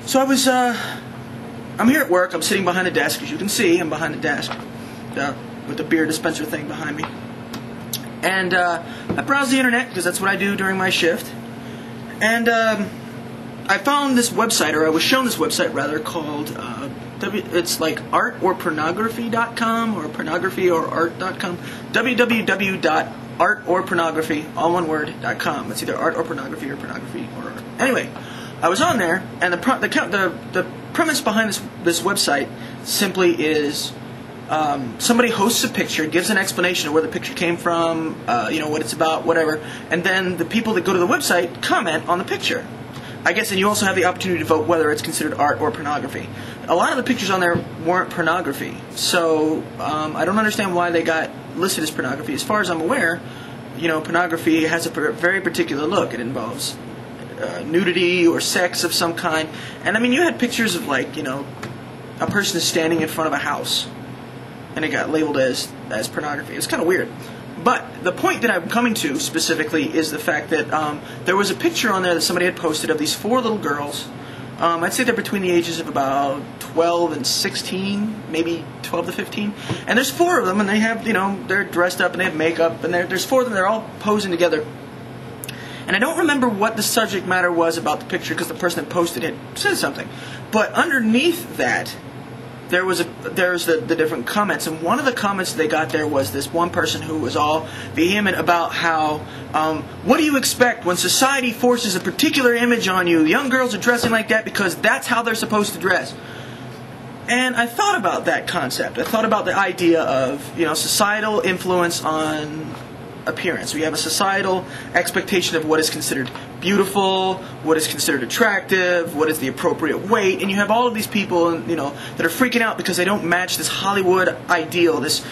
So I'm here at work. I'm sitting behind a desk. As you can see, I'm behind a desk with the beer dispenser thing behind me. And I browse the internet because that's what I do during my shift. And I found this website, or I was shown this website rather, called it's like artorpornography.com or pornography or art.com. www.artorpornography, all one word, .com. It's either art or pornography or pornography or art. Anyway, I was on there, and the premise behind this website simply is somebody hosts a picture, gives an explanation of where the picture came from, what it's about, whatever, and then the people that go to the website comment on the picture. I guess, and you also have the opportunity to vote whether it's considered art or pornography. A lot of the pictures on there weren't pornography, so I don't understand why they got listed as pornography. As far as I'm aware, pornography has a very particular look. It involves nudity or sex of some kind. And I mean, you had pictures of a person standing in front of a house, and it got labeled as pornography. It's kind of weird. But the point that I'm coming to specifically is the fact that there was a picture on there that somebody had posted of these 4 little girls. I'd say they're between the ages of about 12 and 16, maybe 12 to 15. And there's 4 of them, and they have, they're dressed up and they have makeup, and there's 4 of them. They're all posing together. And I don't remember what the subject matter was about the picture because the person that posted it said something. But underneath that, there's the different comments, and one of the comments they got there was this one person who was all vehement about how, what do you expect when society forces a particular image on you? Young girls are dressing like that because that's how they're supposed to dress. And I thought about that concept. I thought about the idea of, societal influence on appearance. We have a societal expectation of what is considered beautiful, what is considered attractive, what is the appropriate weight, and you have all of these people, that are freaking out because they don't match this Hollywood ideal, this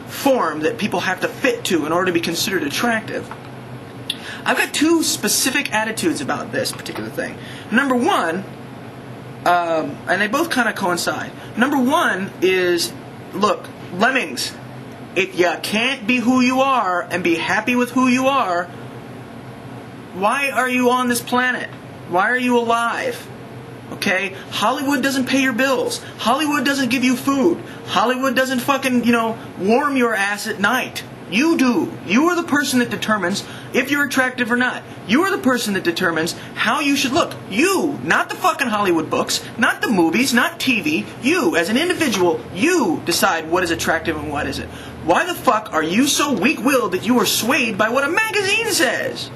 form that people have to fit to in order to be considered attractive. I've got 2 specific attitudes about this particular thing. Number one, and they both kind of coincide. Number one is, look, lemmings. If you can't be who you are and be happy with who you are, why are you on this planet? Why are you alive? Okay? Hollywood doesn't pay your bills. Hollywood doesn't give you food. Hollywood doesn't fucking, warm your ass at night. You do. You are the person that determines if you're attractive or not. You are the person that determines how you should look. You, not the fucking Hollywood books, not the movies, not TV. You, as an individual, you decide what is attractive and what isn't. Why the fuck are you so weak-willed that you are swayed by what a magazine says?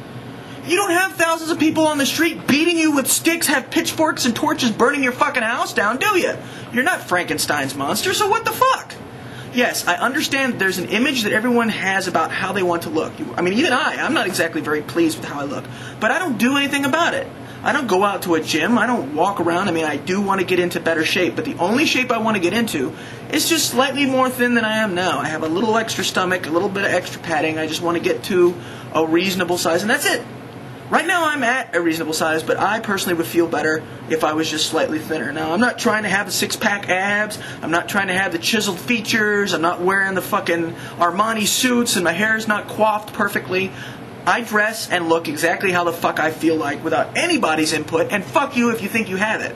You don't have thousands of people on the street beating you with sticks, have pitchforks and torches burning your fucking house down, do you? You're not Frankenstein's monster, so what the fuck? Yes, I understand that there's an image that everyone has about how they want to look. Even I'm not exactly very pleased with how I look. But I don't do anything about it. I don't go out to a gym. I don't walk around. I do want to get into better shape. But the only shape I want to get into is just slightly more thin than I am now. I have a little extra stomach, a little bit of extra padding. I just want to get to a reasonable size, and that's it. Right now I'm at a reasonable size, but I personally would feel better if I was just slightly thinner. Now, I'm not trying to have the 6-pack abs. I'm not trying to have the chiseled features. I'm not wearing the fucking Armani suits, and my hair's not coiffed perfectly. I dress and look exactly how the fuck I feel like without anybody's input, and fuck you if you think you have it.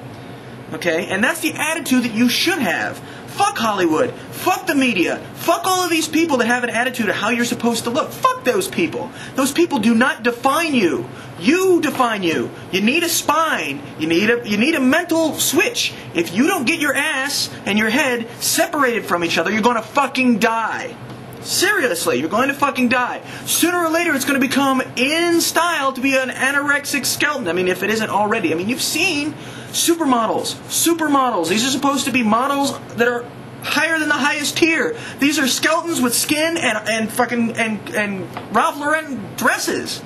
Okay? And that's the attitude that you should have. Fuck Hollywood. Fuck the media. Fuck all of these people that have an attitude of how you're supposed to look. Fuck those people. Those people do not define you. You define you. You need a spine. You need a mental switch. If you don't get your ass and your head separated from each other, you're going to fucking die. Seriously, you're going to fucking die. Sooner or later, it's going to become in style to be an anorexic skeleton. If it isn't already. You've seen supermodels. Supermodels. These are supposed to be models that are higher than the highest tier. These are skeletons with skin and Ralph Lauren dresses.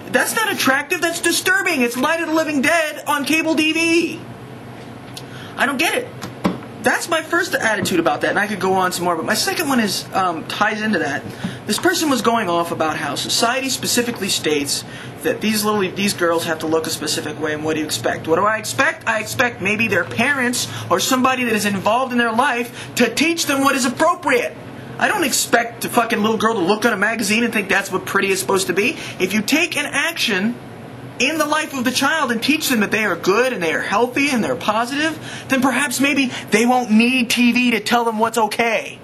That's not attractive. That's disturbing. It's Night of the Living Dead on cable DVD. I don't get it. That's my first attitude about that, and I could go on some more, but my second one is ties into that. This person was going off about how society specifically states that these girls have to look a specific way, and what do you expect? What do I expect? I expect maybe their parents or somebody that is involved in their life to teach them what is appropriate. I don't expect a fucking little girl to look at a magazine and think that's what pretty is supposed to be. If you take an action in the life of the child and teach them that they are good and they are healthy and they're positive, then perhaps maybe they won't need TV to tell them what's okay.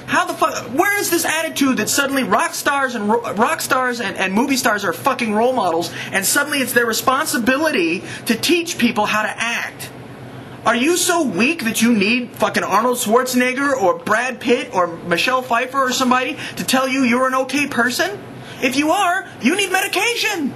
How the fuck? Where is this attitude that suddenly rock stars and movie stars are fucking role models, and suddenly it's their responsibility to teach people how to act? Are you so weak that you need fucking Arnold Schwarzenegger or Brad Pitt or Michelle Pfeiffer or somebody to tell you you're an okay person? If you are, you need medication.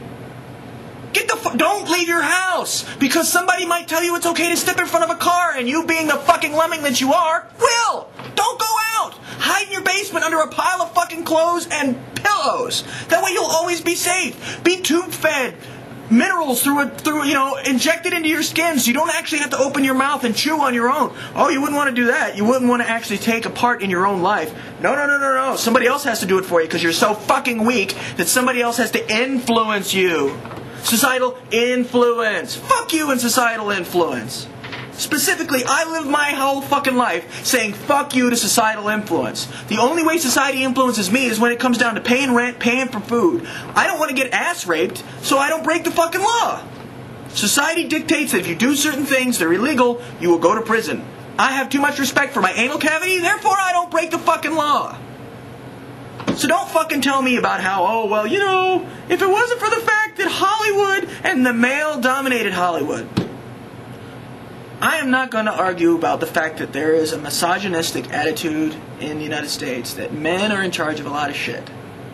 Don't leave your house because somebody might tell you it's okay to step in front of a car, and you, being the fucking lemming that you are, will. Don't go out. Hide in your basement under a pile of fucking clothes and pillows. That way you'll always be safe. Be tube fed. Minerals injected into your skin, so you don't actually have to open your mouth and chew on your own. Oh, you wouldn't want to do that. You wouldn't want to actually take a part in your own life. No. Somebody else has to do it for you because you're so fucking weak that somebody else has to influence you. Societal influence. Fuck you and societal influence. Specifically, I live my whole fucking life saying fuck you to societal influence. The only way society influences me is when it comes down to paying rent, paying for food. I don't want to get ass raped, so I don't break the fucking law. Society dictates that if you do certain things that are illegal, you will go to prison. I have too much respect for my anal cavity, therefore I don't break the fucking law. So don't fucking tell me about how, if it wasn't for the fact that Hollywood and the male-dominated Hollywood. I am not going to argue about the fact that there is a misogynistic attitude in the United States, that men are in charge of a lot of shit.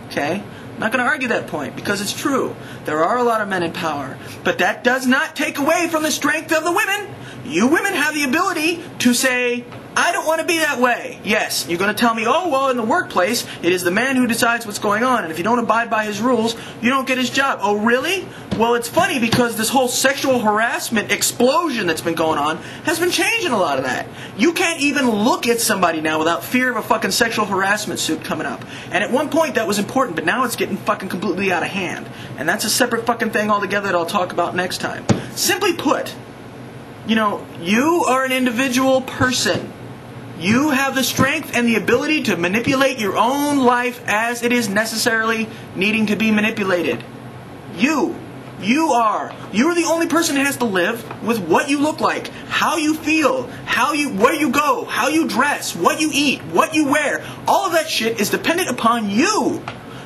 Okay? I'm not going to argue that point, because it's true. There are a lot of men in power. But that does not take away from the strength of the women. You women have the ability to say, I don't want to be that way. Yes, you're going to tell me, in the workplace, it is the man who decides what's going on, and if you don't abide by his rules, you don't get his job. Oh, really? Well, it's funny because this whole sexual harassment explosion that's been going on has been changing a lot of that. You can't even look at somebody now without fear of a fucking sexual harassment suit coming up. And at one point that was important, but now it's getting fucking completely out of hand. And that's a separate fucking thing altogether that I'll talk about next time. Simply put, you are an individual person. You have the strength and the ability to manipulate your own life as it is necessarily needing to be manipulated. You are the only person that has to live with what you look like, how you feel, where you go, how you dress, what you eat, what you wear. All of that shit is dependent upon you.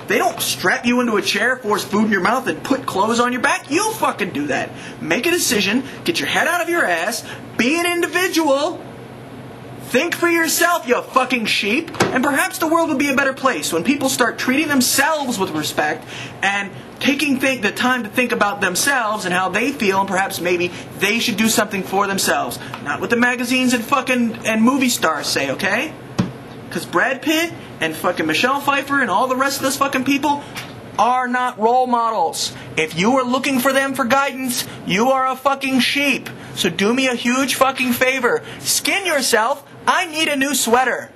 They don't strap you into a chair, force food in your mouth, and put clothes on your back. You fucking do that. Make a decision, get your head out of your ass, be an individual. Think for yourself, you fucking sheep, and perhaps the world will be a better place when people start treating themselves with respect and taking the time to think about themselves and how they feel, and perhaps maybe they should do something for themselves. Not what the magazines and movie stars say, okay? Because Brad Pitt and fucking Michelle Pfeiffer and all the rest of those fucking people are not role models. If you are looking for them for guidance, you are a fucking sheep. So do me a huge fucking favor. Skin yourself. I need a new sweater.